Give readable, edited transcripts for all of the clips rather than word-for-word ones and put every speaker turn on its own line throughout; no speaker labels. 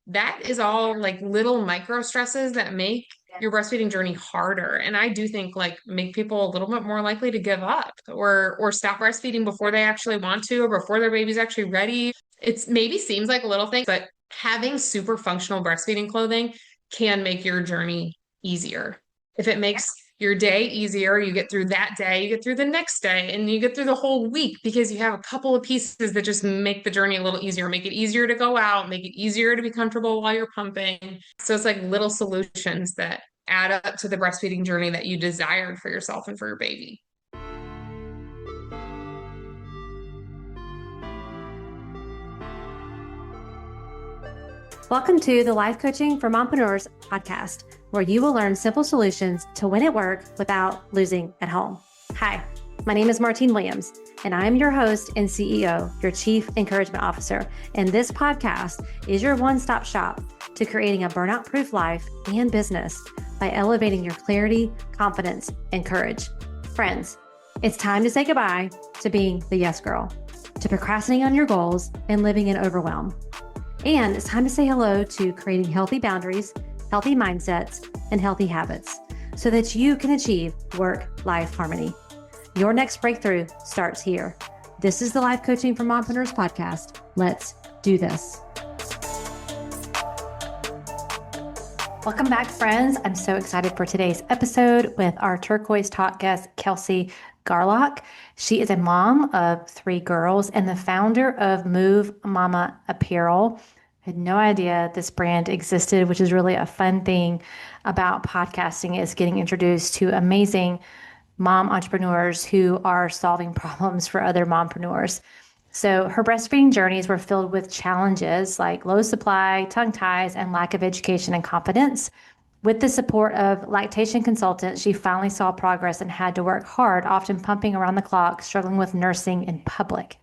that is all like little micro stresses that make your breastfeeding journey harder. And I do think like make people a little bit more likely to give up or stop breastfeeding before they actually want to or before their baby's actually ready. It's maybe seems like a little thing, but having super functional breastfeeding clothing can make your journey easier. If it makes your day easier, you get through that day, you get through the next day, and you get through the whole week because you have a couple of pieces that just make the journey a little easier, make it easier to go out, make it easier to be comfortable while you're pumping. So it's like little solutions that add up to the breastfeeding journey that you desired for yourself and for your baby.
Welcome to the Life Coaching for Mompreneurs podcast, where you will learn simple solutions to win at work without losing at home. Hi, my name is Martine Williams, and I am your host and CEO, your Chief Encouragement Officer. And this podcast is your one-stop shop to creating a burnout-proof life and business by elevating your clarity, confidence, and courage. Friends, it's time to say goodbye to being the yes girl, to procrastinating on your goals and living in overwhelm. And it's time to say hello to creating healthy boundaries, healthy mindsets, and healthy habits so that you can achieve work-life harmony. Your next breakthrough starts here. This is the Life Coaching for Mompreneurs podcast. Let's do this. Welcome back, friends. I'm so excited for today's episode with our Turquoise Talk guest, Kelsey Garlock. She is a mom of 3 girls and the founder of Movemama Apparel. I had no idea this brand existed, which is really a fun thing about podcasting, is getting introduced to amazing mom entrepreneurs who are solving problems for other mompreneurs. So her breastfeeding journeys were filled with challenges like low supply, tongue ties, and lack of education and confidence. With the support of lactation consultants, she finally saw progress and had to work hard, often pumping around the clock, struggling with nursing in public.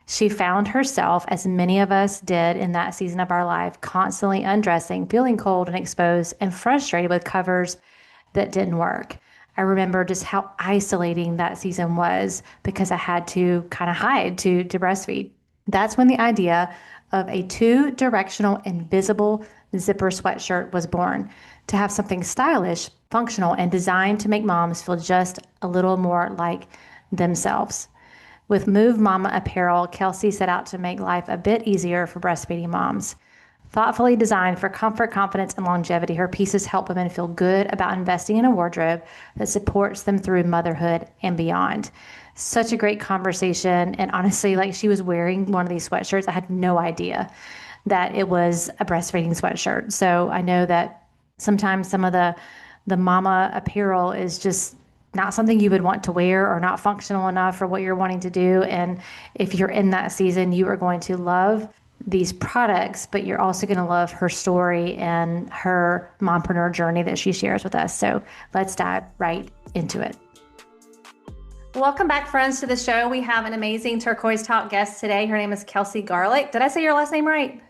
She found herself, as many of us did in that season of our life, constantly undressing, feeling cold and exposed, and frustrated with covers that didn't work. I remember just how isolating that season was because I had to kind of hide to breastfeed. That's when the idea of a 2-directional invisible zipper sweatshirt was born, to have something stylish, functional, and designed to make moms feel just a little more like themselves. With Movemama Apparel, Kelsey set out to make life a bit easier for breastfeeding moms. Thoughtfully designed for comfort, confidence, and longevity, her pieces help women feel good about investing in a wardrobe that supports them through motherhood and beyond. Such a great conversation. And honestly, like, she was wearing one of these sweatshirts. I had no idea that it was a breastfeeding sweatshirt. So I know that sometimes some of the mama apparel is just not something you would want to wear or not functional enough for what you're wanting to do. And if you're in that season, you are going to love these products, but you're also going to love her story and her mompreneur journey that she shares with us. So let's dive right into it. Welcome back, friends, to the show. We have an amazing Turquoise Talk guest today. Her name is Kelsey Garlock. Did I say your last name right?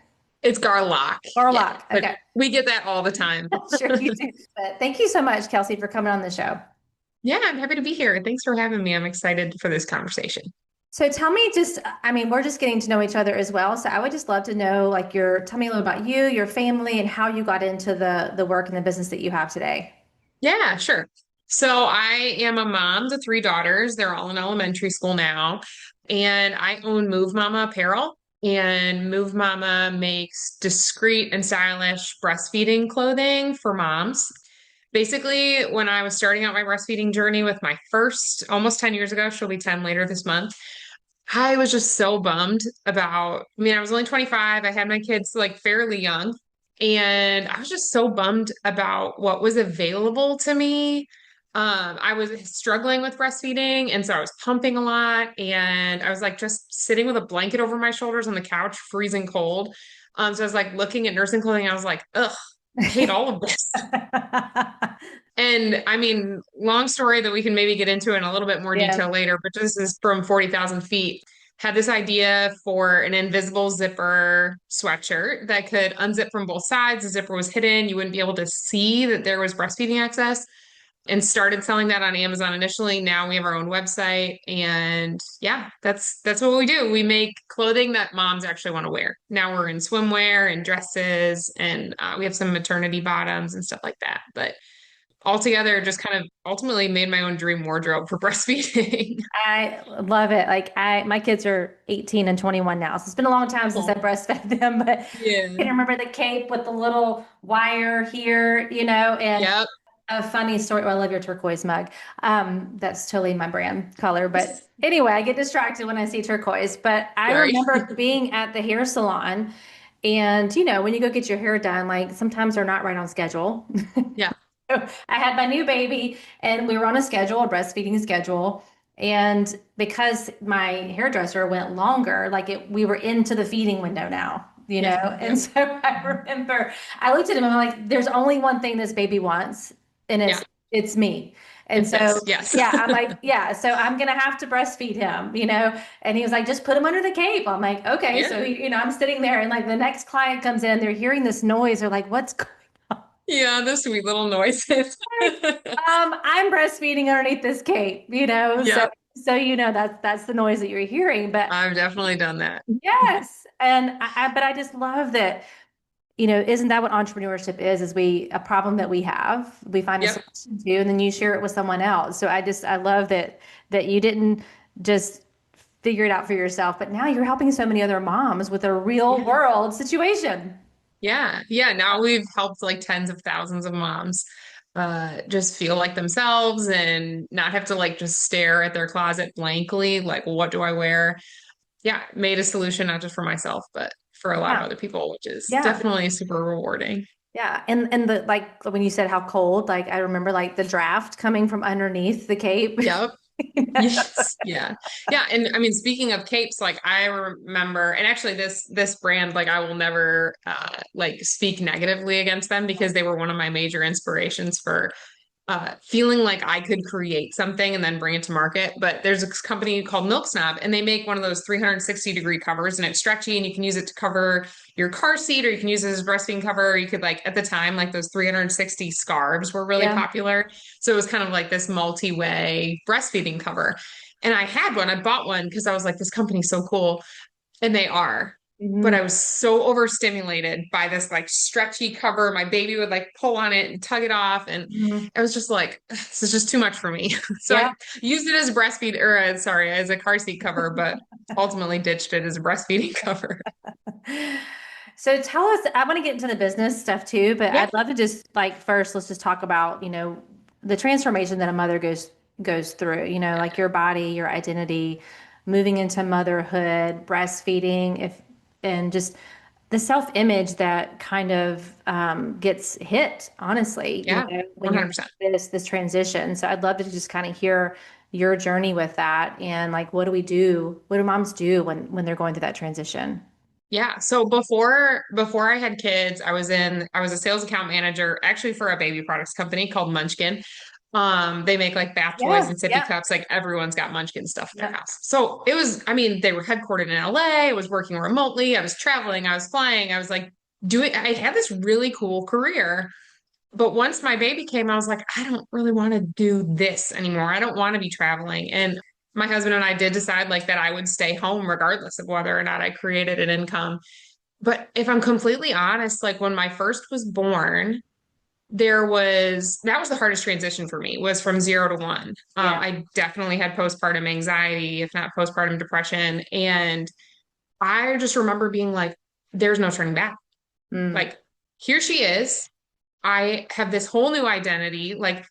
It's Garlock.
Garlock.
Yeah,
okay.
We get that all the time.
Sure you do. But thank you so much, Kelsey, for coming on the show.
Yeah, I'm happy to be here. Thanks for having me. I'm excited for this conversation.
So tell me we're just getting to know each other as well. So I would just love to know, tell me a little about you, your family, and how you got into the work and the business that you have today.
Yeah, sure. So I am a mom to 3 daughters. They're all in elementary school now. And I own Movemama Apparel. And Movemama makes discreet and stylish breastfeeding clothing for moms. Basically, when I was starting out my breastfeeding journey with my first, almost 10 years ago, she'll be 10 later this month, I was just so bummed I was only 25. I had my kids like fairly young, and I was just so bummed about what was available to me. I was struggling with breastfeeding, and so I was pumping a lot, and I was like just sitting with a blanket over my shoulders on the couch, freezing cold. So I was like looking at nursing clothing. I was like, ugh, I hate all of this. And I mean, long story that we can maybe get into in a little bit more detail later, but this is from 40,000 feet. Had this idea for an invisible zipper sweatshirt that could unzip from both sides. The zipper was hidden. You wouldn't be able to see that there was breastfeeding access. and started selling that on Amazon initially. Now we have our own website, and yeah, that's what we do. We make clothing that moms actually want to wear. Now we're in swimwear and dresses, and we have some maternity bottoms and stuff like that. But altogether, just kind of ultimately made my own dream wardrobe for breastfeeding.
I love it. My kids are 18 and 21 now. So it's been a long time since I
Oh,
breastfed them, but I
yeah.
can remember the cape with the little wire here, and
Yep.
a funny story. Oh, I love your turquoise mug. That's totally my brand color. But anyway, I get distracted when I see turquoise. But I
Sorry.
remember being at the hair salon, and when you go get your hair done, like sometimes they're not right on schedule.
Yeah.
So I had my new baby and we were on a breastfeeding schedule. And because my hairdresser went longer, we were into the feeding window now,
Yeah.
And
Yep.
so I remember I looked at him and I'm like, there's only one thing this baby wants, and
Yeah.
it's me. And
It's
so,
this. Yes.
yeah, I'm like, yeah, so I'm gonna have to breastfeed him, And he was like, just put him under the cape. I'm like, okay.
Yeah.
So I'm sitting there, and like the next client comes in, they're hearing this noise. They're like, what's going
Yeah. The sweet little noises.
I'm breastfeeding underneath this cape,
Yep.
so that's the noise that you're hearing. But
I've definitely done that.
yes, and but I just love that, isn't that what entrepreneurship is we a problem that we have, we find a
Yep.
solution to, and then you share it with someone else. So I love that you didn't just figure it out for yourself, but now you're helping so many other moms with a real
Yeah.
world situation.
Yeah. Yeah. Now we've helped like tens of thousands of moms just feel like themselves and not have to like just stare at their closet blankly, like, what do I wear? Yeah, made a solution not just for myself, but for a lot of
Yeah.
other people, which is
Yeah.
definitely super rewarding.
Yeah, and the like when you said how cold, like I remember like the draft coming from underneath the cape.
Yep. Yes. Yeah. Yeah. And I mean, speaking of capes, like I remember, and actually this brand, like I will never like speak negatively against them because they were one of my major inspirations for feeling like I could create something and then bring it to market. But there's a company called Milk Snob, and they make one of those 360-degree covers, and it's stretchy, and you can use it to cover your car seat, or you can use it as a breastfeeding cover. Or you could like at the time, like those 360 scarves were really
Yeah.
popular. So it was kind of like this multi-way breastfeeding cover. And I had one. I bought one because I was like, this company's so cool. And they are. But
Hmm.
I was so overstimulated by this like stretchy cover. My baby would like pull on it and tug it off. And
Hmm.
I was just like, this is just too much for me. So
Yeah.
I used it as a breastfeed or sorry, as a car seat cover, but ultimately ditched it as a breastfeeding cover.
So tell us, I want to get into the business stuff too, but
Yeah.
I'd love to just like first let's just talk about, the transformation that a mother goes through, like your body, your identity, moving into motherhood, breastfeeding, if and just the self-image that kind of gets hit, honestly,
Yeah.
when you're
100%.
this transition. So I'd love to just kind of hear your journey with that, and like what do we do? What do moms do when they're going through that transition?
Yeah. So before I had kids, I was a sales account manager actually for a baby products company called Munchkin. They make like bath toys
Yes.
and sippy
Yeah.
cups. Like everyone's got Munchkin stuff in their
Yep.
house. So it was, I mean, they were headquartered in LA. I was working remotely. I was traveling. I was flying. I was like I had this really cool career. But once my baby came, I was like, I don't really want to do this anymore. I don't want to be traveling. And my husband and I did decide like that I would stay home regardless of whether or not I created an income. But if I'm completely honest, like when my first was born, that was the hardest transition for me was from 0 to 1.
Yeah.
I definitely had postpartum anxiety, if not postpartum depression. And I just remember being like, there's no turning back.
Mm.
Like, here she is. I have this whole new identity. Like,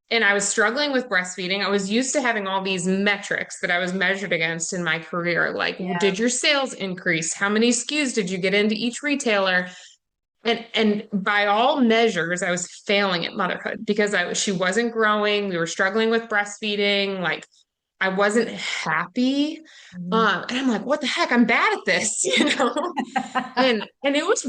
and I was struggling with breastfeeding. I was used to having all these metrics that I was measured against in my career. Like,
Yeah.
did your sales increase? How many SKUs did you get into each retailer? And by all measures, I was failing at motherhood because she wasn't growing. We were struggling with breastfeeding. Like I wasn't happy.
Mhm.
And I'm like, what the heck? I'm bad at this, And it was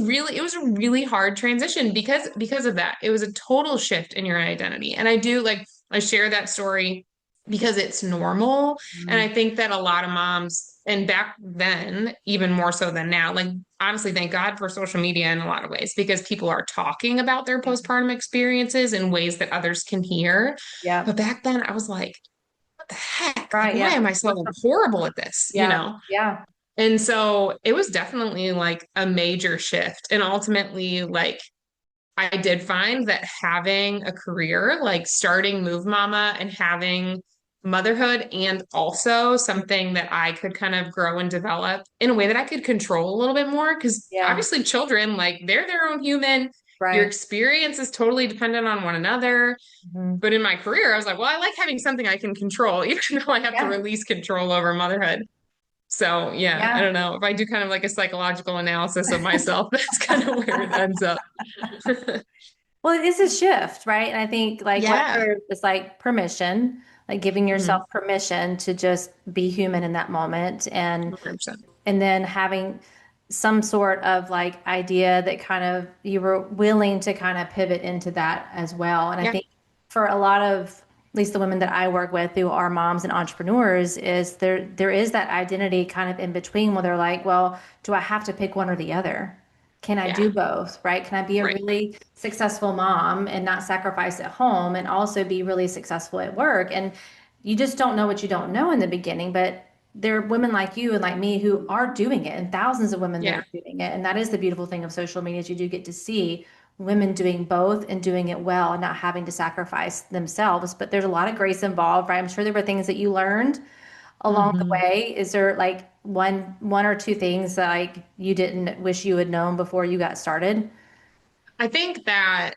a really hard transition because of that. It was a total shift in your identity. And I share that story because it's normal. And I
Mm.
think that a lot of moms And back then, even more so than now, like honestly, thank God for social media in a lot of ways because people are talking about their postpartum experiences in ways that others can hear.
Yeah.
But back then, I was like, what the heck? Like,
Right.
why
Yeah.
am I so horrible at this? You
Yeah.
know?
Yeah.
And so it was definitely like a major shift. And ultimately, like, I did find that having a career, like starting Move Mama and having motherhood, and also something that I could kind of grow and develop in a way that I could control a little bit more. Because
Yeah.
obviously, children, like, they're their own human. Your
Right.
experience is totally dependent on one another.
Mhm.
But in my career, I was like, well, I like having something I can control, even though I have to
Yeah.
release control over motherhood. So, yeah, I
Yeah.
don't know. If I do kind of like a psychological analysis of myself, that's kind of where it ends up.
Well, it is a shift, right? And I think like
Yeah.
whether it's like permission, like giving yourself
Mhm.
permission to just be human in that moment,
100%.
and then having some sort of like idea that kind of you were willing to kind of pivot into that as well. And I
Yeah.
think for a lot of at least the women that I work with who are moms and entrepreneurs is there is that identity kind of in between where they're like, well, do I have to pick one or the other? Can I
Yeah.
do both, right? Can I be a
Right.
really successful mom and not sacrifice at home and also be really successful at work? And you just don't know what you don't know in the beginning, but there are women like you and like me who are doing it, and thousands of women that
Yeah.
are doing it. And that is the beautiful thing of social media is you do get to see women doing both and doing it well and not having to sacrifice themselves. But there's a lot of grace involved, right? I'm sure there were things that you learned along the
Hmm.
way. Is there like one or two things that like you didn't wish you had known before you got started?
I think that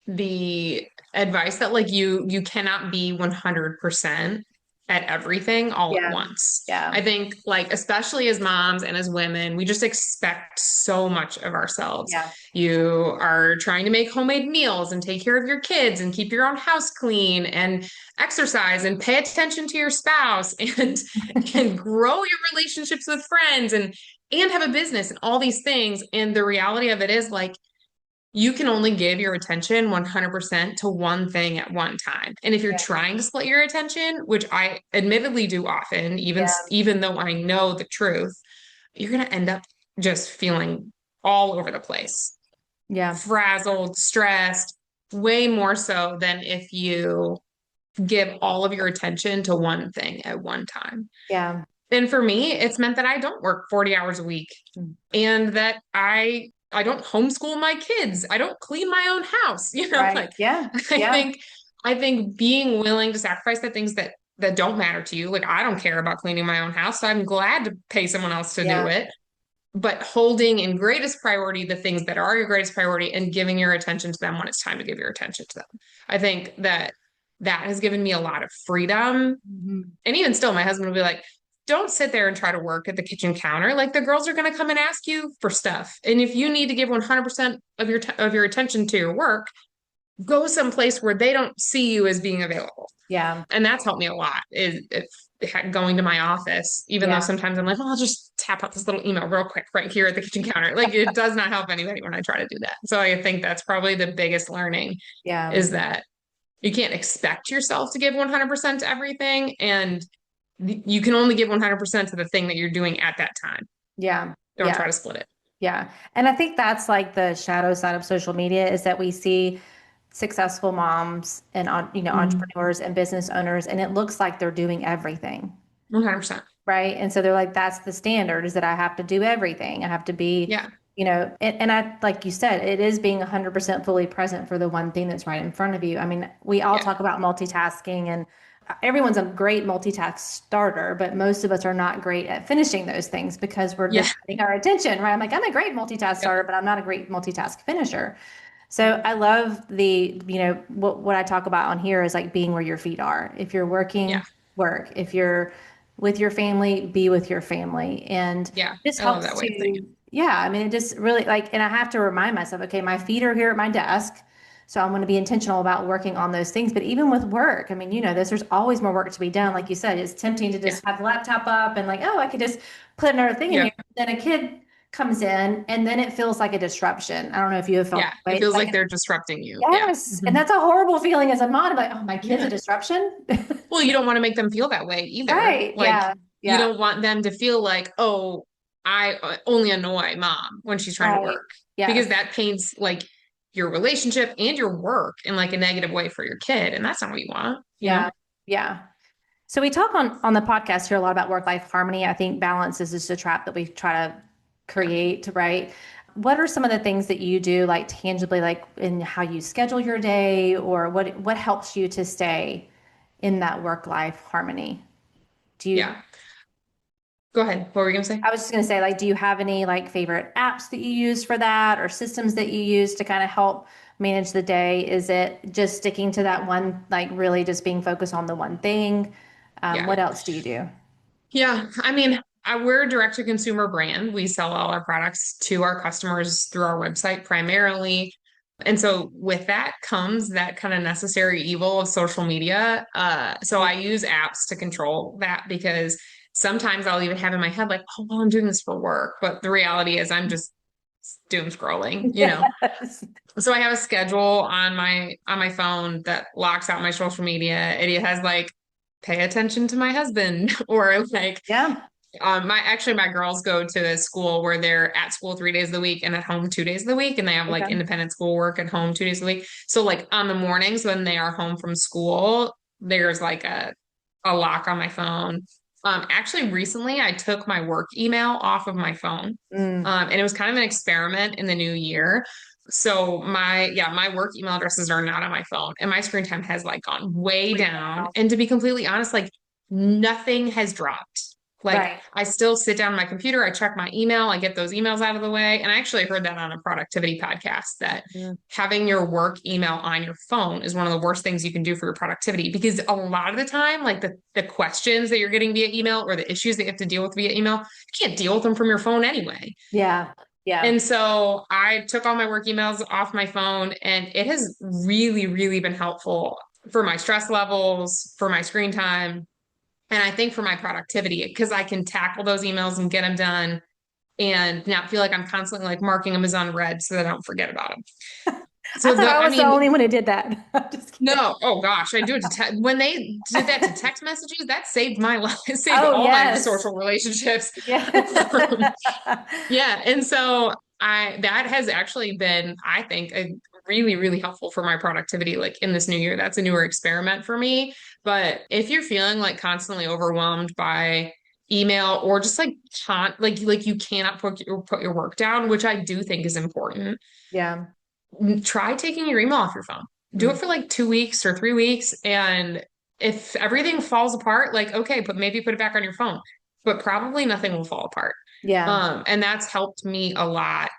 the advice that like you cannot be 100% at everything all at
Yeah.
once.
Yeah.
I think like especially as moms and as women, we just expect so much of ourselves.
Yeah.
You are trying to make homemade meals and take care of your kids and keep your own house clean and exercise and pay attention to your spouse and grow your relationships with friends and have a business and all these things. And the reality of it is like you can only give your attention 100% to one thing at one time. And if you're
Yeah.
trying to split your attention, which I admittedly do often,
Yeah.
even though I know the truth, you're going to end up just feeling all over the place,
Yeah.
frazzled, stressed, way more so than if you give all of your attention to one thing at one time.
Yeah.
And for me, it's meant that I don't work 40 hours a week and that I don't homeschool my kids. I don't clean my own house.
Right.
Like
Yeah.
I
Yeah.
think I think being willing to sacrifice the things that don't matter to you. Like I don't care about cleaning my own house, so I'm glad to pay someone else to do
Yeah.
it. But holding in greatest priority the things that are your greatest priority and giving your attention to them when it's time to give your attention to them. I think that that has given me a lot of freedom.
Mhm.
And even still, my husband will be like, don't sit there and try to work at the kitchen counter. Like the girls are going to come and ask you for stuff. And if you need to give 100% of your attention to your work, go someplace where they don't see you as being available.
Yeah.
And that's helped me a lot is going to my office, even though
Yeah.
sometimes I'm like, well, I'll just tap out this little email real quick right here at the kitchen counter. Like it does not help anybody when I try to do that. So I think that's probably the biggest learning
Yeah.
is that you can't expect yourself to give 100% to everything. And you can only give 100% to the thing that you're doing at that time.
Yeah.
Don't
Yeah.
try to split it.
Yeah. And I think that's like the shadow side of social media is that we see successful moms and
Mhm.
entrepreneurs and business owners, and it looks like they're doing everything.
100%.
Right. And so they're like, that's the standard is that I have to do everything. I have to be,
Yeah.
and I, like you said, it is being 100% fully present for the one thing that's right in front of you. I mean, we all
Yeah.
talk about multitasking and everyone's a great multitask starter, but most of us are not great at finishing those things because we're
Yeah.
dividing our attention, right? I'm like, I'm a great multitask
Yep.
starter, but I'm not a great multitask finisher. So I love what I talk about on here is like being where your feet are. If you're
Yeah.
working, work. If you're with your family, be with your family. And
Yeah.
this
I love
helps
that way of
to,
thinking.
yeah, I mean, it just really like, and I have to remind myself, okay, my feet are here at my desk. So I'm going to be intentional about working on those things. But even with work, I mean, there's always more work to be done. Like you said, it's tempting to
Yeah.
just have the laptop up and like, oh, I could just put another thing in
Yeah.
here. Then a kid comes in and then it feels like a disruption. I don't know if you have felt
Yeah.
that way.
It
It's
feels
like,
like they're disrupting you. Yeah.
yes. And
Mhm.
that's a horrible feeling as a mom. Like, oh, my kid's a
Yeah.
disruption.
Well, you don't want to make them feel that way either.
Right.
Like
Yeah.
You
Yeah.
don't want them to feel like, oh, I only annoy mom when she's trying to
Right.
work, because
Yes.
that paints like your relationship and your work in like a negative way for your kid. And that's not what you want, you know?
Yeah. Yeah. So we talk on the podcast here a lot about work-life harmony. I think balance is just a trap that we try to
Yeah.
create, right? What are some of the things that you do like tangibly, like in how you schedule your day, or what helps you to stay in that work-life harmony? Do you,
Yeah. Go ahead. What were you gonna say?
I was just going to say, like, do you have any like favorite apps that you use for that or systems that you use to kind of help manage the day? Is it just sticking to that one, like really just being focused on the one thing?
Yeah.
What else do you do?
Yeah. I mean, we're a direct to consumer brand. We sell all our products to our customers through our website primarily. And so with that comes that kind of necessary evil of social media. So
Yeah.
I use apps to control that, because sometimes I'll even have in my head like, oh, well, I'm doing this for work. But the reality is I'm just doom scrolling, you know.
Yes.
So I have a schedule on my phone that locks out my social media. It has like pay attention to my husband or like
Yeah.
my girls go to a school where they're at school 3 days of the week and at home 2 days of the week, and they have like
Okay.
independent school work at home 2 days a week. So like on the mornings when they are home from school, there's like a lock on my phone. Actually recently I took my work email off of my phone.
Mm.
And it was kind of an experiment in the new year. So my work email addresses are not on my phone, and my screen time has like gone way
Way
down.
down.
And to be completely honest, like nothing has dropped. Like
Right.
I still sit down on my computer, I check my email, I get those emails out of the way. And I actually heard that on a productivity podcast, that
Mm.
having your work email on your phone is one of the worst things you can do for your productivity, because a lot of the time, like the questions that you're getting via email or the issues that you have to deal with via email, you can't deal with them from your phone anyway.
Yeah. Yeah.
And so I took all my work emails off my phone, and it has really, really been helpful for my stress levels, for my screen time, and I think for my productivity, because I can tackle those emails and get them done and not feel like I'm constantly like marking them as unread so that I don't forget about them.
I
So
thought I
I
was the
mean,
only one who did that. I'm just kidding.
no, oh gosh, I do it to when they did that to text messages, that saved my life. It saved
Oh,
all my
yes.
social relationships.
Yeah.
Yeah. And so that has actually been, I think, a really, really helpful for my productivity, like in this new year. That's a newer experiment for me. But if you're feeling like constantly overwhelmed by email, or just like like you cannot put your work down, which I do think is important,
Yeah.
try taking your email off your phone. Do it
Mm.
for like 2 weeks or 3 weeks. And if everything falls apart, like, okay, but maybe put it back on your phone, but probably nothing will fall apart.
Yeah.
And that's helped me a lot.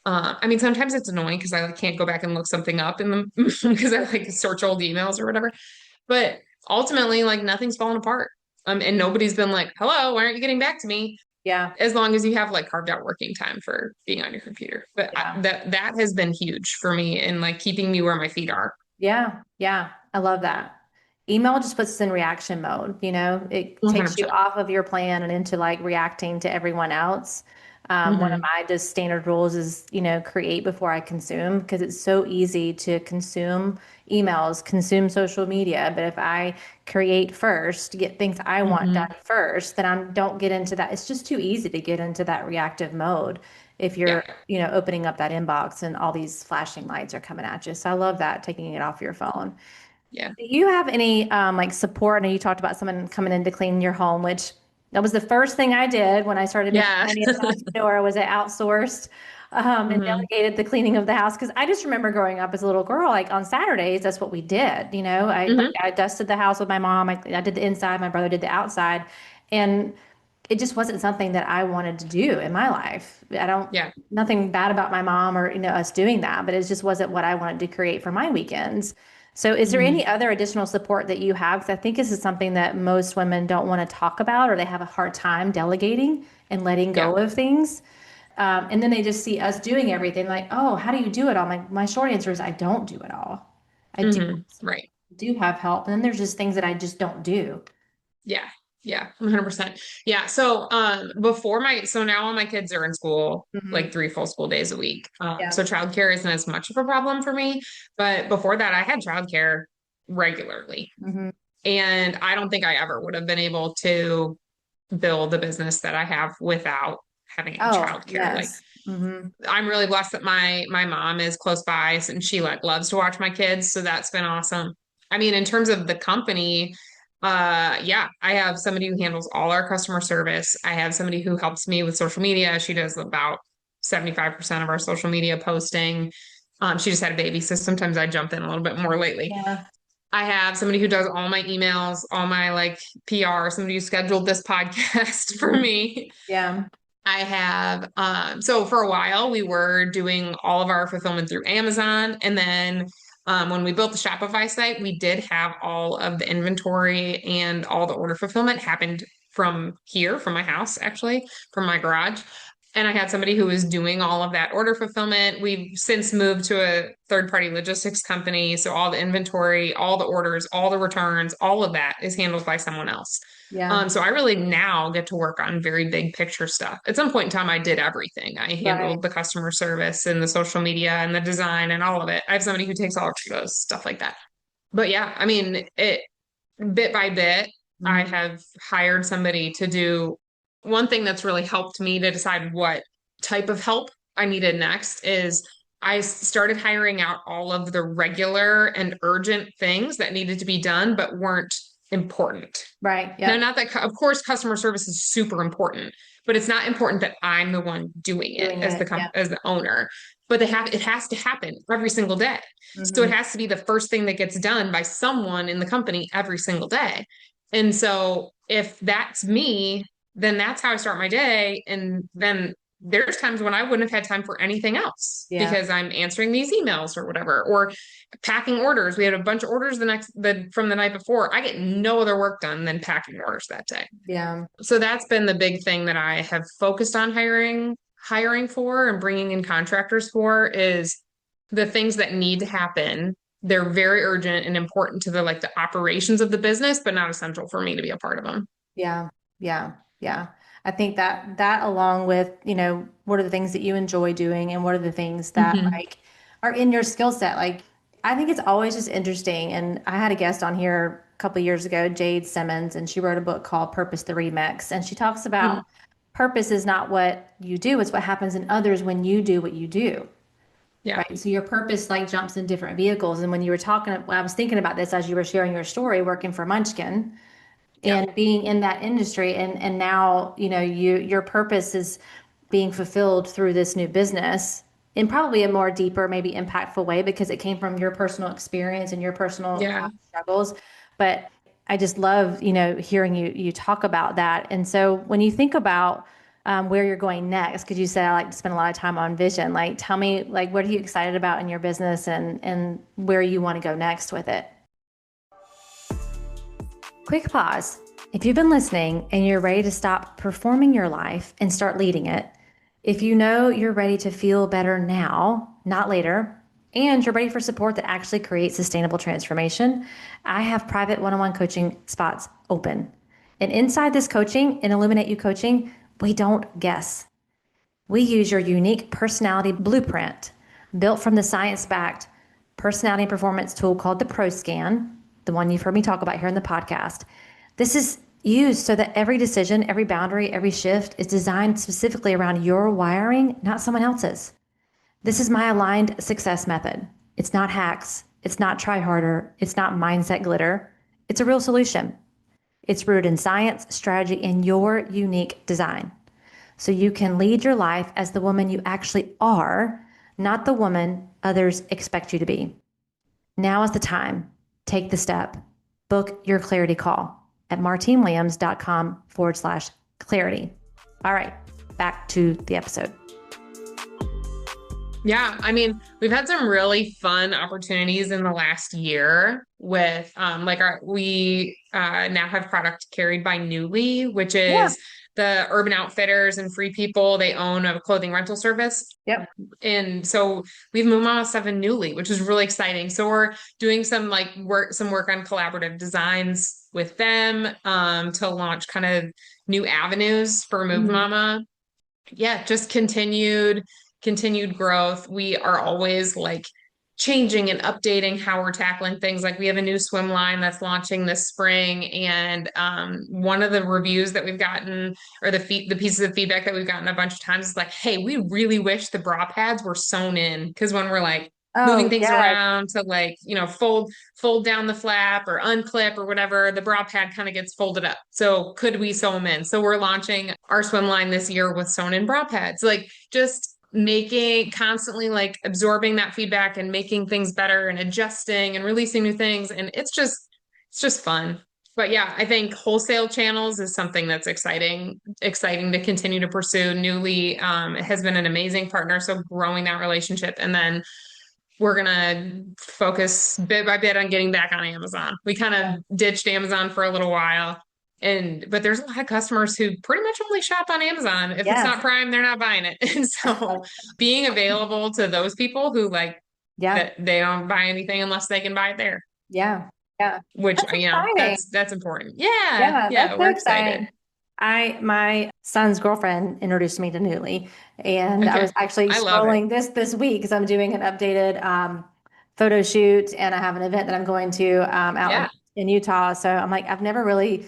I mean, sometimes it's annoying because I like can't go back and look something up in the because I like search old emails or whatever. But ultimately, like nothing's fallen apart. And nobody's been like, "Hello, why aren't you getting back to me?"
Yeah.
As long as you have like carved out working time for being on your computer. But
Yeah.
that has been huge for me in like keeping me where my feet are.
Yeah, yeah, I love that. Email just puts us in reaction mode, you know, it takes you
100%.
off of your plan and into like reacting to everyone else. One of
Hmm.
my just standard rules is, you know, create before I consume because it's so easy to consume emails, consume social media. But if I create first, get things I want done
Hmm.
first, then I don't get into that. It's just too easy to get into that reactive mode if
Yeah.
you're, you know, opening up that inbox and all these flashing lights are coming at you. So I love that, taking it off your phone.
Yeah.
Do you have any like support? I know you talked about someone coming in to clean your home, which that was the first thing I did when I started making
Yeah.
money as an entrepreneur was I outsourced and
Hmm.
delegated the cleaning of the house. Because I just remember growing up as a little girl, like on Saturdays, that's what we did. You know,
Hmm.
I dusted the house with my mom. I did the inside. My brother did the outside, and it just wasn't something that I wanted to do in my life. I don't
Yeah.
nothing bad about my mom or you know us doing that, but it just wasn't what I wanted to create for my weekends. So is there any
Hmm.
other additional support that you have? Because I think this is something that most women don't want to talk about or they have a hard time delegating and letting
Yeah.
go of things. And then they just see us doing everything like, oh, how do you do it all? My short answer is I don't do it all. I
Hmm. Right.
do have help. And then there's just things that I just don't do.
Yeah. Yeah. 100%. Yeah. So, so now all my kids are in school
Hmm.
like 3 full school days a week.
Yeah.
So childcare isn't as much of a problem for me. But before that, I had childcare regularly.
Hmm.
And I don't think I ever would have been able to build the business that I have without having any
Oh,
childcare. Like
yes. Hmm.
I'm really blessed that my mom is close by and she like loves to watch my kids, so that's been awesome. I mean, in terms of the company, yeah, I have somebody who handles all our customer service. I have somebody who helps me with social media. She does about 75% of our social media posting. She just had a baby, so sometimes I jump in a little bit more lately.
Yeah.
I have somebody who does all my emails, all my like PR, somebody who scheduled this podcast for
Mhm.
me.
Yeah.
I have, so for a while we were doing all of our fulfillment through Amazon. And then when we built the Shopify site, we did have all of the inventory and all the order fulfillment happened from here, from my house, actually, from my garage. And I had somebody who was doing all of that order fulfillment. We've since moved to a third-party logistics company. So all the inventory, all the orders, all the returns, all of that is handled by someone else.
Yeah.
So I really now get to work on very big picture stuff. At some point in time, I did everything. I
Right.
handled the customer service and the social media and the design and all of it. I have somebody who takes all of those stuff like that. But yeah, I mean, it bit by bit, I
Mhm.
have hired somebody to do one thing that's really helped me to decide what type of help I needed next is I started hiring out all of the regular and urgent things that needed to be done but weren't important.
Right.
Now,
Yep.
not that, of course, customer service is super important, but it's not important that I'm the one doing it
Doing
as
it. Yeah.
as the owner. But it has to happen every single day. So it
Hmm.
has to be the first thing that gets done by someone in the company every single day. And so if that's me, then that's how I start my day. And then there's times when I wouldn't have had time for anything else
Yeah.
because I'm answering these emails or whatever, or packing orders. We had a bunch of orders from the night before. I get no other work done than packing orders that day.
Yeah.
So that's been the big thing that I have focused on hiring for and bringing in contractors for is the things that need to happen. They're very urgent and important to the like the operations of the business, but not essential for me to be a part of them.
Yeah. Yeah. Yeah. I think that along with, what are the things that you enjoy doing and what are the things that
Hmm.
like are in your skill set? Like, I think it's always just interesting. And I had a guest on here a couple of years ago, Jade Simmons, and she wrote a book called Purpose the Remix. And she talks about purpose is not what you do, it's what happens in others when you do what you do.
Yeah.
Right. So your purpose like jumps in different vehicles. And when you were talking, when I was thinking about this as you were sharing your story, working for Munchkin
Yeah.
and being in that industry, and now, your purpose is being fulfilled through this new business in probably a more deeper, maybe impactful way because it came from your personal experience and your personal
Yeah.
struggles. But I just love, hearing you talk about that. And so when you think about where you're going next, because you said I like to spend a lot of time on vision, like tell me, like, what are you excited about in your business and where you want to go next with it? Quick pause. If you've been listening and you're ready to stop performing your life and start leading it, if you know you're ready to feel better now, not later, and you're ready for support that actually creates sustainable transformation, I have private one-on-one coaching spots open. And inside this coaching, in Illuminate You Coaching, we don't guess. We use your unique personality blueprint built from the science-backed personality and performance tool called the Pro Scan, the one you've heard me talk about here in the podcast. This is used so that every decision, every boundary, every shift is designed specifically around your wiring, not someone else's. This is my aligned success method. It's not hacks. It's not try harder. It's not mindset glitter. It's a real solution. It's rooted in science, strategy, and your unique design. So you can lead your life as the woman you actually are, not the woman others expect you to be. Now is the time. Take the step. Book your clarity call at martinewilliams.com/clarity. All right, back to the episode.
Yeah, I mean, we've had some really fun opportunities in the last year with like we now have product carried by Newly, which
Yeah.
is the Urban Outfitters and Free People. They own a clothing rental service.
Yep.
And so we've moved Mama 7 Newly, which is really exciting. So we're doing some work on collaborative designs with them to launch kind of new avenues for Move
Mhm.
Mama. Yeah, just continued growth. We are always like changing and updating how we're tackling things. Like we have a new swim line that's launching this spring, and one of the reviews that we've gotten, or the pieces of feedback that we've gotten a bunch of times, is like, "Hey, we really wish the bra pads were sewn in because when we're like moving
Oh,
things
yes.
around to like fold down the flap or unclip or whatever, the bra pad kind of gets folded up. So could we sew them in? So we're launching our swim line this year with sewn in bra pads, like just making constantly like absorbing that feedback and making things better and adjusting and releasing new things. And it's just fun. But yeah, I think wholesale channels is something that's exciting to continue to pursue. Newly has been an amazing partner. So growing that relationship. And then we're gonna focus bit by bit on getting back on Amazon. We kind of ditched Amazon for a little while. But there's a lot of customers who pretty much only shop on Amazon. If it's
Yes.
not Prime, they're not buying it. And so being available to those people who like
Yeah.
that they don't buy anything unless they can buy it there,
Yeah. Yeah.
which
That's exciting.
that's important. Yeah,
Yeah,
yeah,
that's
we're
so
excited.
exciting. My son's girlfriend introduced me to Newly, and I was
Okay.
actually
I love it.
scrolling this week because I'm doing an updated photo shoot, and I have an event that I'm going to out
Yeah,
in Utah. So I'm like, I've never really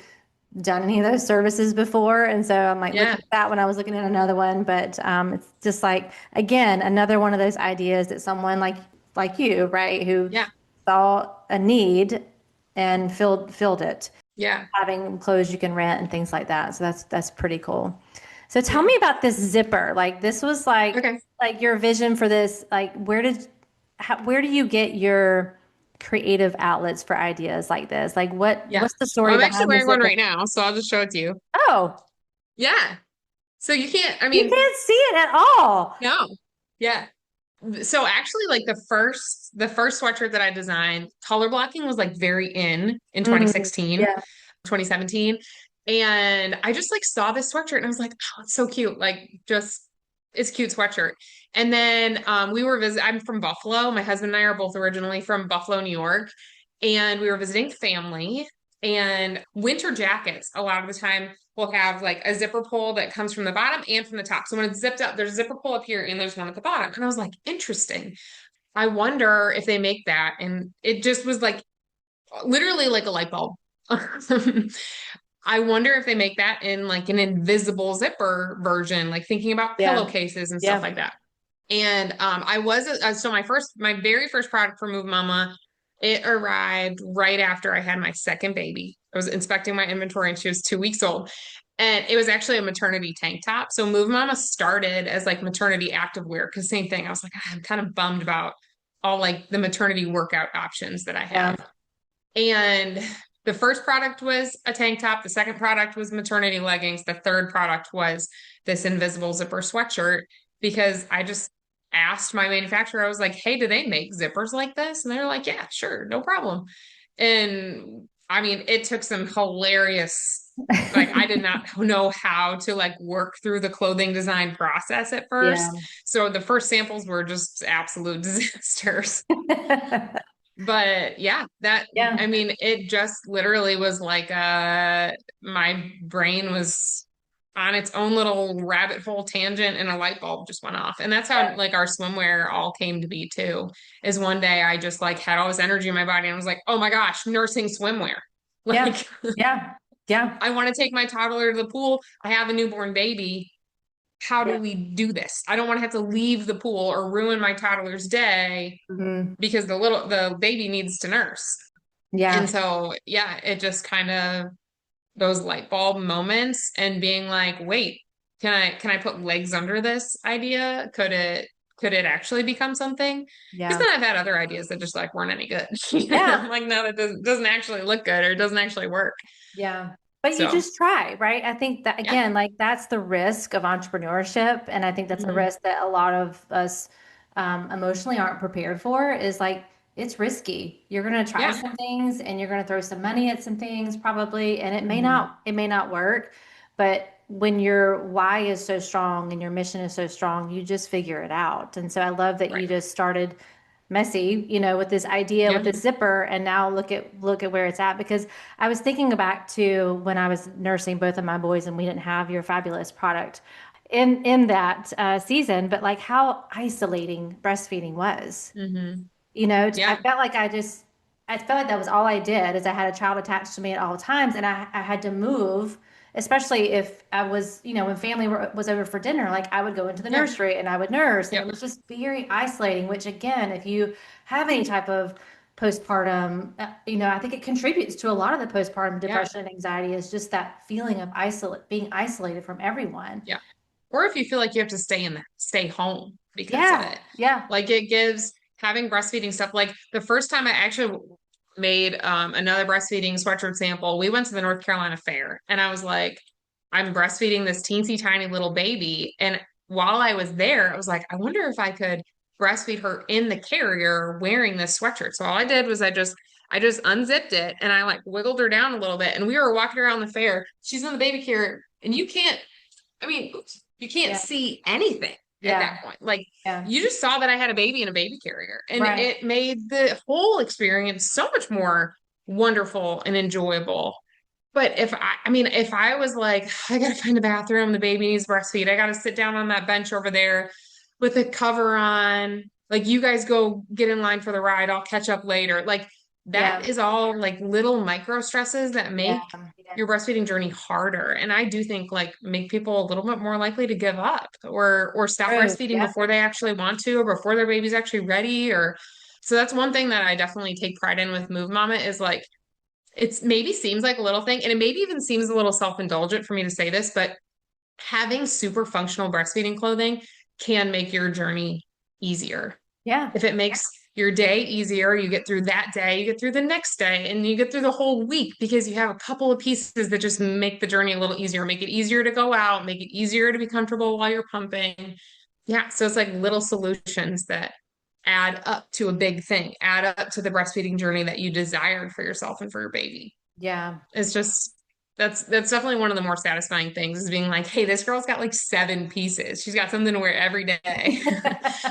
done any of those services before, and so I'm like
yeah,
looking at that when I was looking at another one. But it's just like again another one of those ideas that someone like you, right, who
yeah,
saw a need and filled it,
yeah.
having clothes you can rent and things like that. So that's pretty cool. So tell
Yeah.
me about this zipper. Like this was
Okay.
like your vision for this. Like where do you get your creative outlets for ideas like this? Like
Yeah.
what's the
Well,
story
I'm actually
behind the
wearing one
zipper?
right now, so I'll just show it to you.
Oh,
Yeah. So you can't, I
you
mean,
can't see it at all.
no. Yeah. So actually like the first sweatshirt that I designed, color blocking was like very in
Mm,
2016,
yeah.
2017. And I just like saw this sweatshirt and I was like, oh, it's so cute. Like just it's a cute sweatshirt. And then I'm from Buffalo. My husband and I are both originally from Buffalo, New York. And we were visiting family, and winter jackets a lot of the time will have like a zipper pull that comes from the bottom and from the top. So when it's zipped up, there's a zipper pull up here and there's one at the bottom. And I was like, interesting. I wonder if they make that. And it just was like literally like a light bulb. I wonder if they make that in like an invisible zipper version, like thinking about
Yeah.
pillowcases and stuff
Yeah.
like that. And so my very first product for Move Mama, it arrived right after I had my second baby. I was inspecting my inventory and she was 2 weeks old. And it was actually a maternity tank top. So Move Mama started as like maternity activewear because same thing. I was like, "Ah, I'm kind of bummed about all like the maternity workout options that I
Yeah.
have." And the first product was a tank top. The second product was maternity leggings. The third product was this invisible zipper sweatshirt because I just asked my manufacturer, I was like, hey, do they make zippers like this? And they're like, yeah, sure, no problem. And I mean, it took some hilarious, like, I did not know how to like work through the clothing design process at first.
Yeah.
So the first samples were just absolute disasters. But yeah, I
Yeah.
mean, it just literally was like my brain was on its own little rabbit hole tangent and a light bulb just went off. And that's how
Yeah.
like our swimwear all came to be too. Is one day I just like had all this energy in my body and I was like, oh my gosh, nursing swimwear.
Yeah.
Like
Yeah. Yeah.
I want to take my toddler to the pool. I have a newborn baby. How do
Yeah.
we do this? I don't want to have to leave the pool or ruin my toddler's day
Mhm.
because the baby needs to nurse. And
Yeah.
so, yeah, it just kind of those light bulb moments and being like, wait, can I put legs under this idea? Could it actually become something? Because
Yeah.
then I've had other ideas that just like weren't any good.
Yeah.
I'm like, no, that doesn't actually look good or it doesn't actually work.
Yeah. But you
So,
just try, right? I think that
yeah.
again, like that's the risk of entrepreneurship. And I think that's a
Mhm.
risk that a lot of us emotionally aren't prepared for is like it's risky. You're going to try
Yeah.
some things and you're going to throw some money at some things probably, and
Mhm.
it may not work. But when your why is so strong and your mission is so strong, you just figure it out. And so I love that
Right.
you just started messy, with this idea with
Yeah.
this zipper, and now look at where it's at. Because I was thinking back to when I was nursing both of my boys and we didn't have your fabulous product in that season, but like how isolating breastfeeding was.
Mhm.
I
Yeah.
felt like I felt like that was all I did is I had a child attached to me at all times, and I had to move, especially if I was, when was over for dinner, like I would go into the
Yeah.
nursery and I would nurse, and it
Yep.
was just very isolating, which again, if you have any type of postpartum, I think it contributes to a lot of the postpartum
Yeah.
depression and anxiety is just that feeling of being isolated from everyone.
Yeah. Or if you feel like you have to stay home because of
Yeah,
it.
yeah.
Like it gives having breastfeeding stuff. Like the first time I actually made another breastfeeding sweatshirt sample, we went to the North Carolina Fair and I was like, I'm breastfeeding this teensy tiny little baby. And while I was there, I was like, I wonder if I could breastfeed her in the carrier wearing this sweatshirt. So all I did was I just unzipped it and I like wiggled her down a little bit and we were walking around the fair. She's in the baby carrier and I mean, you can't
Yeah,
see anything at
yeah,
that point. Like
yeah.
you just saw that I had a baby in a baby carrier, and
Right.
it made the whole experience so much more wonderful and enjoyable. But if I was like, I gotta find a bathroom, the baby needs breastfeed, I gotta sit down on that bench over there with a cover on, like you guys go get in line for the ride, I'll catch up later. Like that
Yeah.
is all like little micro stresses that
Yeah.
make your breastfeeding journey harder. And I do think like make people a little bit more likely to give up or stop
True.
breastfeeding
Yeah.
before they actually want to or before their baby's actually ready or so that's one thing that I definitely take pride in with Move Mama is like it's maybe seems like a little thing, and it maybe even seems a little self-indulgent for me to say this, but having super functional breastfeeding clothing can make your journey easier.
Yeah.
If it makes your day easier, you get through that day, you get through the next day, and you get through the whole week because you have a couple of pieces that just make the journey a little easier, make it easier to go out, make it easier to be comfortable while you're pumping. Yeah, so it's like little solutions that add up to a big thing, add up to the breastfeeding journey that you desired for yourself and for your baby.
Yeah.
It's just that's definitely one of the more satisfying things is being like, hey, this girl's got like 7 pieces. She's got something to wear every day.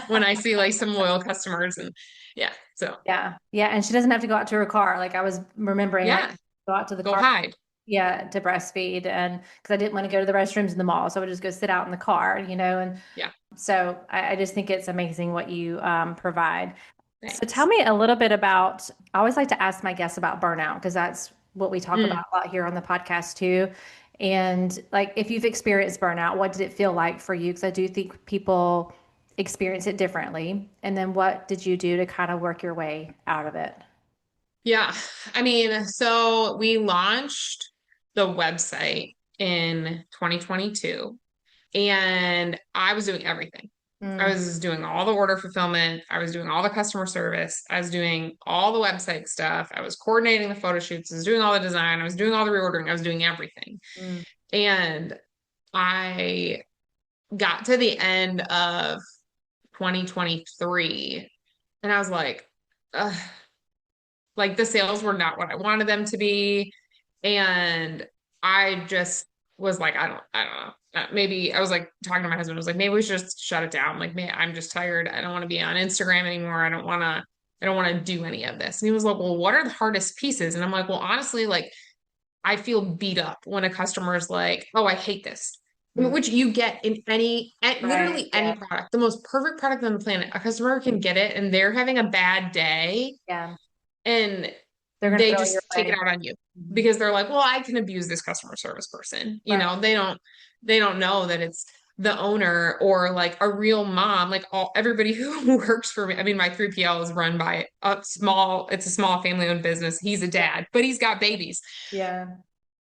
When I see like some loyal customers and yeah, so
Yeah. Yeah. And she doesn't have to go out to her car. Like I was remembering, I
yeah,
go out to the
go
car,
hide.
yeah, to breastfeed, and because I didn't want to go to the restrooms in the mall. So I would just go sit out in the car, and
Yeah,
so I just think it's amazing what you provide. So tell
thanks.
me a little bit about, I always like to ask my guests about burnout because that's what we talk about
Mm,
a lot here on the podcast too. And like, if you've experienced burnout, what did it feel like for you? Because I do think people experience it differently. And then what did you do to kind of work your way out of it?
yeah, so we launched the website in 2022 and I was doing everything. I
Mm,
was doing all the order fulfillment. I was doing all the customer service. I was doing all the website stuff. I was coordinating the photo shoots. I was doing all the design. I was doing all the reordering. I was doing everything.
mm,
And I got to the end of 2023 and I was Ugh, like the sales were not what I wanted them to be. And I just was like, I don't know. Maybe I was like talking to my husband. I was like, maybe we should just shut it down. Like, man, I'm just tired. I don't want to be on Instagram anymore. I don't want to do any of this. And he was like, well, what are the hardest pieces? And I'm like, well, honestly, like I feel beat up when a customer is like, oh, I hate this.
mm.
Which you get in
Right.
literally any
Yeah.
product, the most perfect product on the planet. A customer can get it and they're having a bad day
Yeah.
and
They're going to
they
throw it your
just take it
way.
out on you
Mhm.
because they're like, well, I can abuse this customer service person.
Right.
They don't know that it's the owner or like a real mom, like everybody who works for me. I mean, my 3PL is run by it's a small family owned business. He's a
Yeah.
dad, but he's got babies.
Yeah.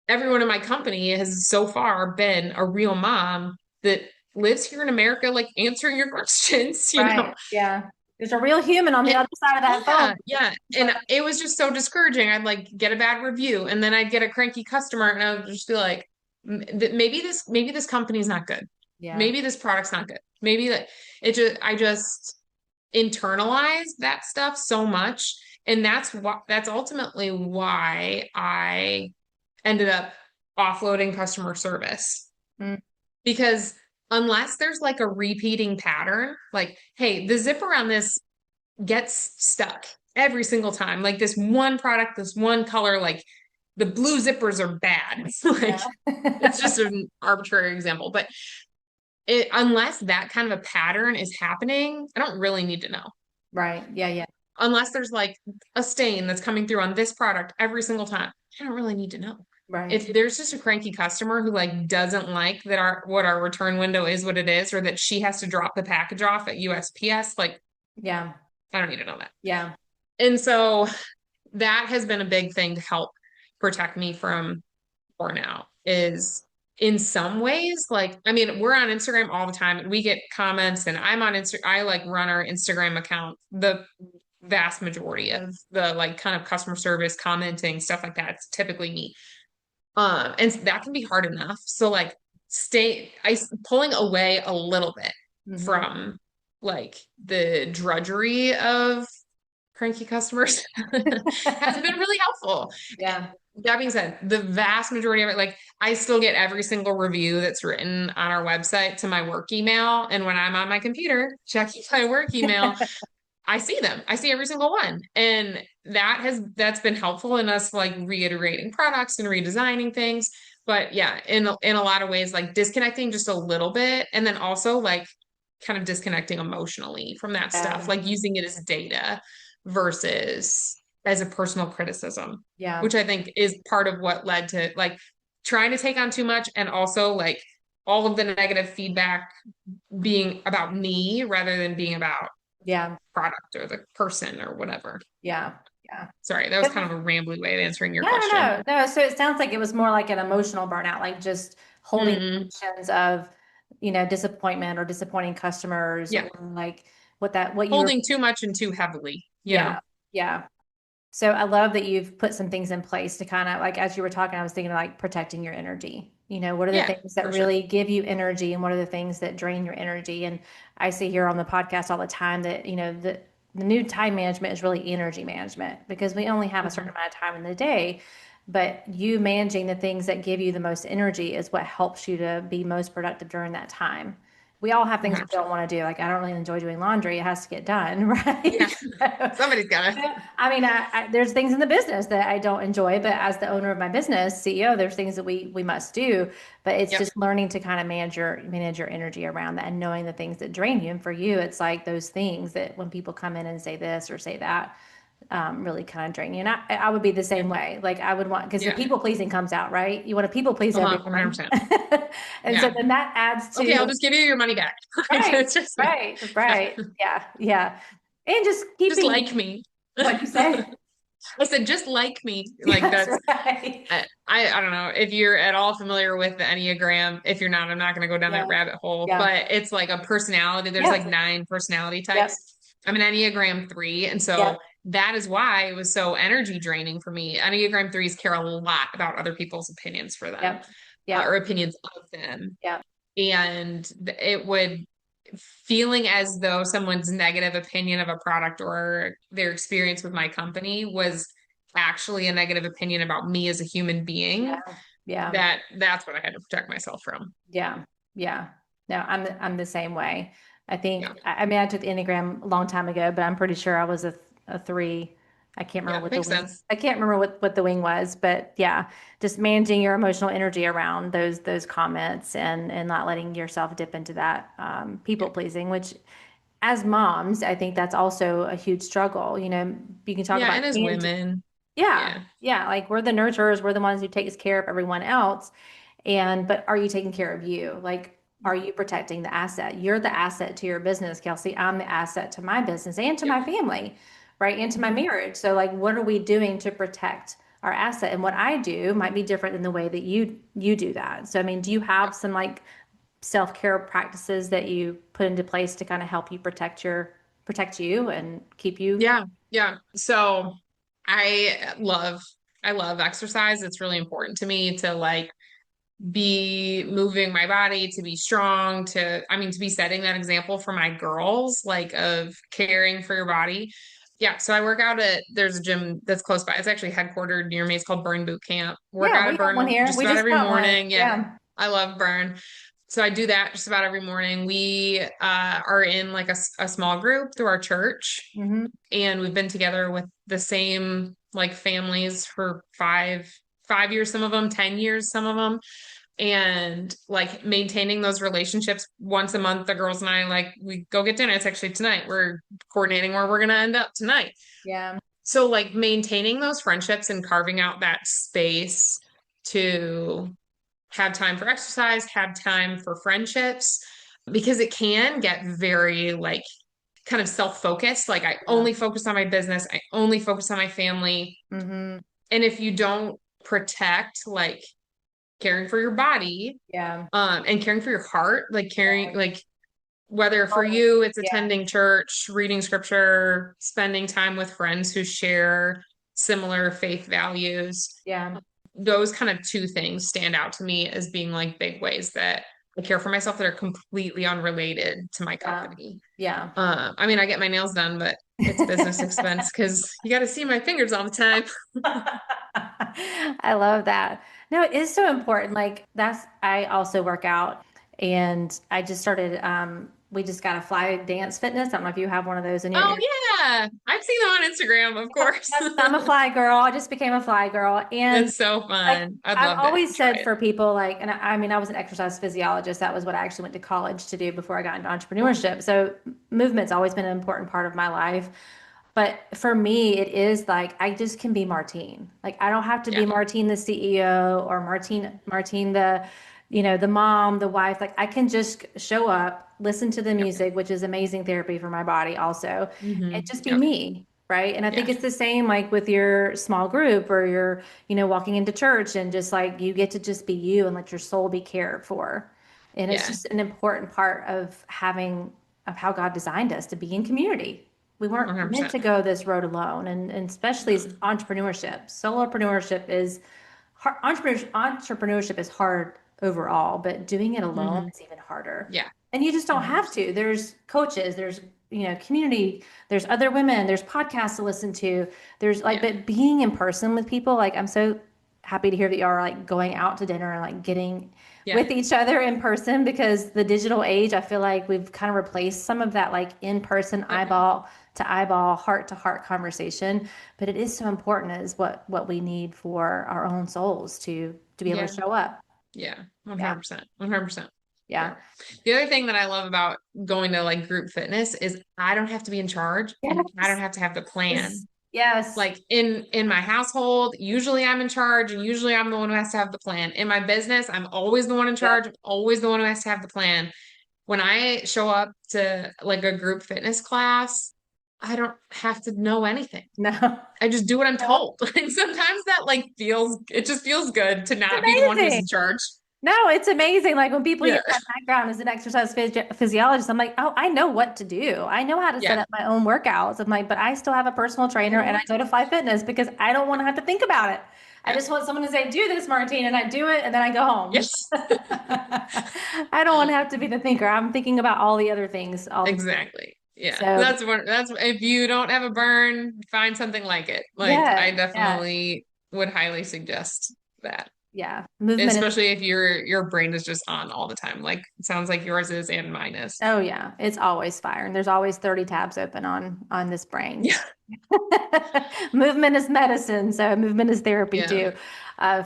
Everyone in my company has so far been a real mom that lives here in America, like answering your questions, you know.
Right. Yeah. There's a real human on the
And
other side of that phone.
yeah, yeah.
It's
And
like,
it was just so discouraging. I'd like get a bad review and then I'd get a cranky customer and I would just be like, maybe this company's not good.
yeah.
Maybe this product's not good. Maybe that I just internalized that stuff so much. And that's ultimately why I ended up offloading customer service
Mm,
because unless there's like a repeating pattern, like, hey, the zipper on this gets stuck every single time. Like this one product, this one color, like the blue zippers are bad. It's like it's
yeah.
just an arbitrary example, but unless that kind of a pattern is happening, I don't really need to know.
Right. Yeah. Yeah.
unless there's like a stain that's coming through on this product every single time, I don't really need to know.
Right.
If there's just a cranky customer who like doesn't like that our what our return window is what it is, or that she has to drop the package off at USPS, like
Yeah.
I don't need to know that.
Yeah.
And so that has been a big thing to help protect me from burnout is in some ways, like, I mean, we're on Instagram all the time and we get comments and I'm on I like run our Instagram account. The vast majority of the like kind of customer service commenting, stuff like that, it's typically me. And that can be hard enough. So like pulling away a little bit
Hmm.
from like the drudgery of cranky customers has been really helpful.
Yeah.
That being said, the vast majority of it, like I still get every single review that's written on our website to my work email. And when I'm on my computer checking my work email, I see them. I see every single one. And that's been helpful in us like reiterating products and redesigning things. But yeah, in a lot of ways, like disconnecting just a little bit, and then also like kind of disconnecting emotionally from that stuff,
Yeah.
like using it as data versus as a personal criticism,
Yeah.
which I think is part of what led to like trying to take on too much and also like all of the negative feedback being about me rather than being about
Yeah.
product or the person or whatever.
Yeah. Yeah.
Sorry, that was kind of a rambly way of answering your
No, no,
question.
no, no. So it sounds like it was more like an emotional burnout, like just holding
Mm,
emotions of, disappointment or disappointing customers
yeah,
or like what you were,
holding too much and too heavily, you know.
yeah, yeah. So I love that you've put some things in place to kind of like, as you were talking, I was thinking like protecting your energy. What are the
Yeah,
things that
for sure.
really give you energy and what are the things that drain your energy? And I see here on the podcast all the time that, the new time management is really energy management because we only have a certain
Mhm.
amount of time in the day. But you managing the things that give you the most energy is what helps you to be most productive during that time. We all have things we
100%.
don't want to do. Like, I don't really enjoy doing laundry. It has to get done,
Yeah,
right? So,
somebody's got to.
yeah. I mean, there's things in the business that I don't enjoy, but as the owner of my business, CEO, there's things that we must do. But it's
Yep.
just learning to kind of manage your energy around that and knowing the things that drain you. And for you, it's like those things that when people come in and say this or say that, really kind of drain you. And I would be the
Yeah.
same way. Like I would want because the
Yeah.
people pleasing comes out, right? You want to people please
Uh-huh.
everyone,
100%.
and so
Yeah.
then that adds
Okay, I'll
to
just give you your money back. Like,
right,
it's just,
right,
yeah.
right, yeah, yeah, and just
Just
keeping
like me.
what you say.
I said, just like me. Like
That's
that's
right.
I don't know if you're at all familiar with the Enneagram. If you're not, I'm not going to go down that
Yeah,
rabbit hole,
yeah,
but it's like a personality. There's like
yep,
nine personality
yep,
types. I'm an Enneagram 3. And so
yep,
that is why it was so energy draining for me. Enneagram 3s care a lot about other people's opinions for them,
yep, yep,
or opinions of them.
yep,
And it would feeling as though someone's negative opinion of a product or their experience with my company was actually a negative opinion about me as a human being,
yeah, yeah,
that's what I had to protect myself from.
yeah, yeah. No, I'm the same way. I
Yeah.
think I mean I took the Enneagram a long time ago, but I'm pretty sure I was a three. I can't remember
Yeah,
what the
makes
wing.
sense.
I can't remember what the wing was, but yeah, just managing your emotional energy around those comments and not letting yourself dip into that
Yeah.
people pleasing, which as moms, I think that's also a huge struggle. You can talk
Yeah,
about
and as women,
yeah,
yeah.
yeah, like we're the nurturers, we're the ones who takes care of everyone else. But are you taking care of you? Like, are you protecting the asset? You're the asset to your business, Kelsey. I'm the asset to my business and to
Yep.
my family, right? And to my
Mhm.
marriage. So like, what are we doing to protect our asset? And what I do might be different than the way that you do that. So I mean, do you
Yep.
have some like self-care practices that you put into place to kind of help you protect you and keep you?
Yeah. Yeah. So I love I love exercise. It's really important to me to like be moving my body, to be strong, to be setting that example for my girls, like of caring for your body. Yeah, so I work out there's a gym that's close by. It's actually headquartered near me. It's called Burn Boot Camp. Work
Yeah,
out
we
at
have one
Burn
here.
just
We
about
just
every
got one.
morning. Yeah,
Yeah.
I love Burn. So I do that just about every morning. We are in like a small group through our church,
Hmm.
and we've been together with the same like families for 5 years, some of them 10 years, some of them. and like maintaining those relationships. Once a month, the girls and I, like, we go get dinner. It's actually tonight. We're coordinating where we're going to end up tonight.
Yeah.
So like maintaining those friendships and carving out that space to have time for exercise, have time for friendships, because it can get very like kind of self-focused. Like I
Yeah.
only focus on my business, I only focus on my family.
Mm-hmm.
And if you don't protect like caring for your body,
Yeah.
and caring for your heart, like caring,
Yeah.
like whether for
Oh,
you it's
yeah.
attending church, reading scripture, spending time with friends who share similar faith values,
Yeah.
those kind of two things stand out to me as being like big ways that I care for myself that are completely unrelated to my
Yeah.
company.
Yeah.
I mean, I get my nails done, but it's business expense because you got to see my fingers all the time.
I love that. No, it is so important. Like I also work out and I just started, we just got a Fly Dance Fitness. I don't know if you have one of those in your
Oh
area.
yeah, I've seen them on Instagram, of course.
Yes, I'm a Fly girl. I just became a Fly girl. And
It's so
like
fun. I'd
I've
love to
always
try
said
it.
for people like, and I mean, I was an exercise physiologist. That was what I actually went to college to do before I got into entrepreneurship. So movement's always been an important part of my life. But for me, it is like I just can be Martine. Like I don't have to be
Yeah.
Martine the CEO or Martine the, the mom, the wife. Like I can just show up, listen to the
Yep.
music, which is amazing therapy for my body also, and just be
Yep.
me. Right. And I think
Yeah.
it's the same like with your small group or your, walking into church and just like you get to just be you and let your soul be cared for. And it's
Yeah.
just an important part of how God designed us to be in community. We weren't meant
100%.
to go this road alone, and especially as
No.
entrepreneurship. Solopreneurship is hard. Entrepreneurship is hard overall, but doing it alone
hmm
is even harder.
Yeah.
And you just don't have
100%.
to. There's coaches, there's community, there's other women, there's podcasts to listen to. There's like,
Yeah.
but being in person with people, like I'm so happy to hear that you are like going out to dinner and like getting
Yeah.
with each other in person because the digital age, I feel like we've kind of replaced some of that like in person
Yep.
eyeball to eyeball, heart to heart conversation. But it is so important is what we need for our own souls to be able to
Yeah.
show up.
Yeah.
Yeah.
100%. 100%. Yeah.
Yeah.
The other thing that I love about going to like group fitness is I don't have to be in charge and I don't
Yes.
have to have the plan.
Yes.
Like in my household, usually I'm in charge and usually I'm the one who has to have the plan. In my business, I'm always the one in
Yep.
charge, I'm always the one who has to have the plan. When I show up to like a group fitness class, I don't have to know anything.
No.
I just do what I'm told. And sometimes that like it just feels good to
It's
not be the one who's
amazing.
in charge.
No, it's amazing. Like when people
Yeah.
hear my background as an exercise physiologist, I'm like, oh, I know what to do. I know how to set
Yeah.
up my own workouts. I'm like, but I still have a personal trainer and I
Mhm.
go to Fly Fitness because I don't want to have to think about it. I
Yeah.
just want someone to say, do this, Martine, and I do it and then I go home.
Yes.
I don't want to have to be the thinker. I'm thinking about all the other things all the time.
Exactly. Yeah.
So,
That's if you don't have a burn, find something like it. Like I
yeah, yeah,
definitely would highly suggest that.
yeah. Movement is.
Especially if your brain is just on all the time. Like it sounds like yours is and mine is.
Oh yeah, it's always fire, and there's always 30 tabs open on this brain.
Yeah.
Movement is medicine, so movement is therapy
Yeah.
too,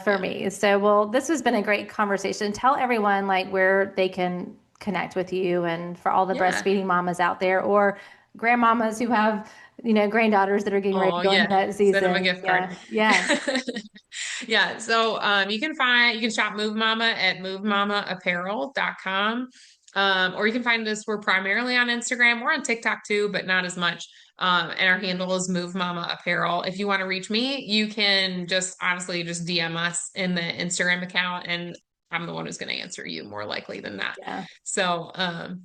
for
Yeah.
me. So, well, this has been a great conversation. Tell everyone like where they can connect with you, and for all the
Yeah.
breastfeeding mamas out there, or grandmamas who have granddaughters that are getting ready
Oh
to go into
yeah.
that
Send them a
season.
gift card.
Yeah, yeah,
Yeah. So you can shop Movemama at movemamaapparel.com. Or you can find us, we're primarily on Instagram. We're on TikTok too, but not as much. And our handle is Movemama Apparel. If you want to reach me, you can just honestly just DM us in the Instagram account and I'm the one who's going to answer you more likely than that.
yeah.
So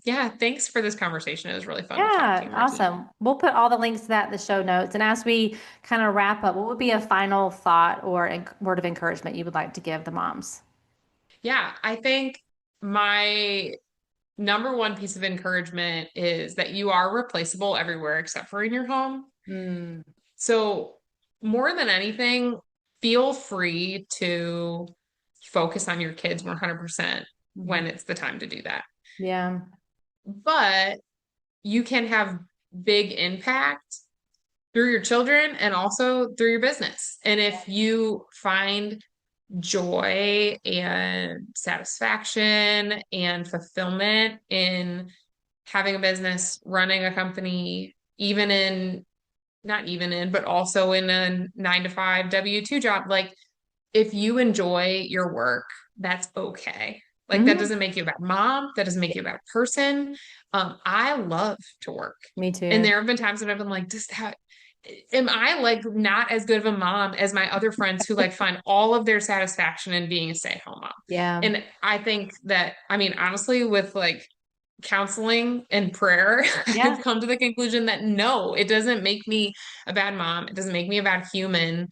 yeah, thanks for this conversation. It was really fun to talk to
Yeah,
you, Martine.
awesome. We'll put all the links to that in the show notes. And as we kind of wrap up, what would be a final thought or word of encouragement you would like to give the moms?
Yeah, I think my number one piece of encouragement is that you are replaceable everywhere except for in your home.
Mm,
So, more than anything, feel free to focus on your kids 100%
mhm.
when it's the time to do that.
Yeah.
But you can have big impact through your children and also through your business. And if you find joy and satisfaction and fulfillment in having a business, running a company, even in, not even in, but also in a 9 to 5 W-2 job. Like, if you enjoy your work, that's okay. Like, that
Mhm.
doesn't make you a bad mom. That doesn't make you a bad person. I love to work.
Me
And
too.
there have been times when I've been like, just how am I like not as good of a mom as my other friends who like find all of their satisfaction in being a stay-at-home mom?
Yeah.
And I think that, I mean, honestly, with like counseling and prayer,
Yeah.
I've come to the conclusion that no, it doesn't make me a bad mom. It doesn't make me a bad human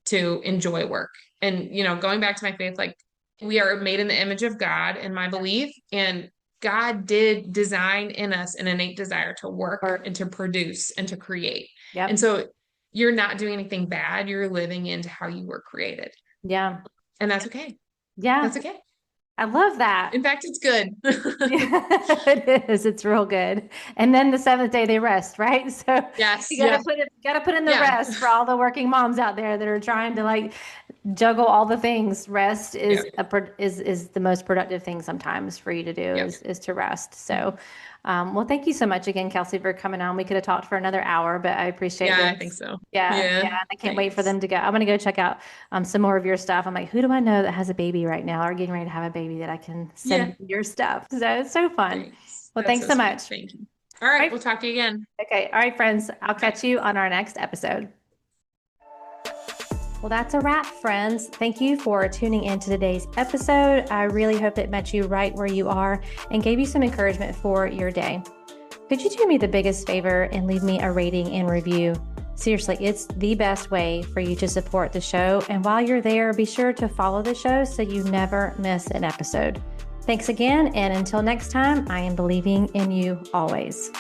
to enjoy work. And, going back to my faith, like we are made in the image of God, in my belief, and God did design in us an innate desire to work
Or,
and to produce and to create. And
yep.
so you're not doing anything bad. You're living into how you were created.
Yeah.
And that's okay.
Yeah.
That's okay.
I love that.
In fact, it's good.
Yeah, it is. It's real good. And then the seventh day they rest, right? So
Yes.
you
Yeah.
gotta put in the
Yeah.
rest for all the working moms out there that are trying to like juggle all the things. Rest
Yeah.
is the most productive thing sometimes for you to do
Yeah.
is to rest. So, well, thank you so much again, Kelsey, for coming on. We could have talked for another hour, but I appreciate
Yeah, I think
this.
so.
Yeah, yeah.
Yeah.
I can't wait for
Thanks.
them to go. I'm gonna go check out some more of your stuff. I'm like, who do I know that has a baby right now or getting ready to have a baby that I can
Yeah.
send your stuff? So it's so fun.
Thanks.
Well,
That's
thanks
so
so
sweet.
much.
Thank you. All
All
right.
right.
We'll talk to you again.
Okay. All right, friends. I'll
Bye.
catch you on our next episode. Well, that's a wrap, friends. Thank you for tuning in to today's episode. I really hope it met you right where you are and gave you some encouragement for your day. Could you do me the biggest favor and leave me a rating and review? Seriously, it's the best way for you to support the show. And while you're there, be sure to follow the show so you never miss an episode. Thanks again. And until next time, I am believing in you always.